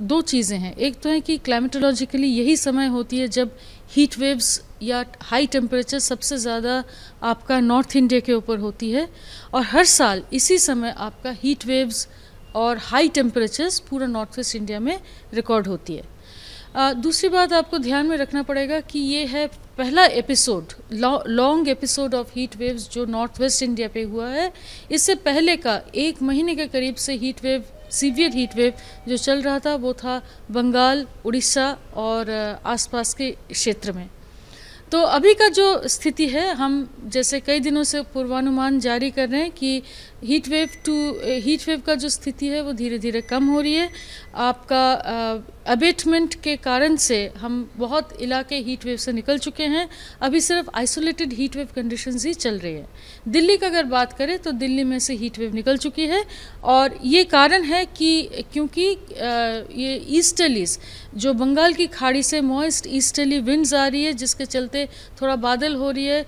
दो चीज़ें हैं। एक तो है कि क्लाइमेटोलॉजिकली यही समय होती है जब हीट वेव्स या हाई टेम्परेचर सबसे ज़्यादा आपका नॉर्थ इंडिया के ऊपर होती है, और हर साल इसी समय आपका हीट वेव्स और हाई टेम्परेचर्स पूरा नॉर्थ वेस्ट इंडिया में रिकॉर्ड होती है। दूसरी बात आपको ध्यान में रखना पड़ेगा कि ये है पहला episode, long episode of heat waves जो नॉर्थ वेस्ट इंडिया पे हुआ है। इससे पहले का 1 महीने के करीब से heat wave, severe heat wave जो चल रहा था वो था बंगाल, उड़ीसा और आसपास के क्षेत्र में। तो अभी का जो स्थिति है, हम जैसे कई दिनों से पूर्वानुमान जारी कर रहे हैं कि हीट वेव का जो स्थिति है वो धीरे धीरे कम हो रही है। आपका अबेटमेंट के कारण से हम बहुत इलाके हीट वेव से निकल चुके हैं। अभी सिर्फ आइसोलेटेड हीट वेव कंडीशंस ही चल रही है। दिल्ली का अगर बात करें तो दिल्ली में से हीट वेव निकल चुकी है, और ये कारण है कि क्योंकि ये ईस्टर्लीज जो बंगाल की खाड़ी से मॉइस्ट ईस्टर्ली विंड्स आ रही है, जिसके चलते थोड़ा बादल हो रही है,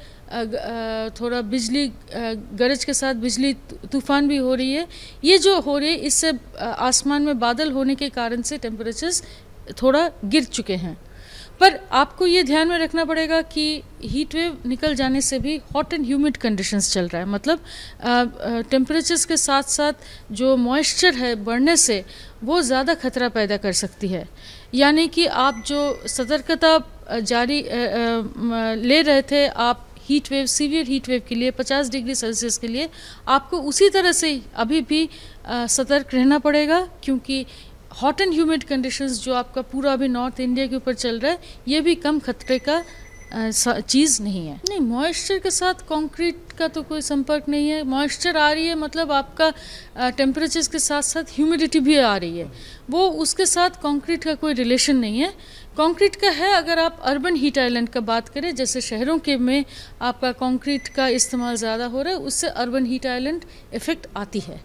थोड़ा बिजली गरज के साथ बिजली तूफान भी हो रही है। ये जो हो रही है इससे आसमान में बादल होने के कारण से टेम्परेचर्स थोड़ा गिर चुके हैं। पर आपको ये ध्यान में रखना पड़ेगा कि हीट वेव निकल जाने से भी हॉट एंड ह्यूमिड कंडीशंस चल रहा है, मतलब टेम्परेचर्स के साथ साथ जो मॉइस्चर है बढ़ने से वो ज़्यादा खतरा पैदा कर सकती है। यानी कि आप जो सतर्कता जारी ले रहे थे आप heat wave, severe heat wave के लिए 50 डिग्री सेल्सियस के लिए, आपको उसी तरह से अभी भी सतर्क रहना पड़ेगा, क्योंकि हॉट एंड ह्यूमिड कंडीशंस जो आपका पूरा अभी नॉर्थ इंडिया के ऊपर चल रहा है ये भी कम खतरे का चीज़ नहीं है। नहीं, मॉइस्चर के साथ कंक्रीट का तो कोई संपर्क नहीं है। मॉइस्चर आ रही है मतलब आपका टेम्परेचर्स के साथ साथ ह्यूमिडिटी भी आ रही है, वो उसके साथ कंक्रीट का कोई रिलेशन नहीं है। कंक्रीट का है अगर आप अर्बन हीट आइलैंड का बात करें, जैसे शहरों के में आपका कंक्रीट का इस्तेमाल ज़्यादा हो रहा है, उससे अर्बन हीट आइलैंड इफ़ेक्ट आती है।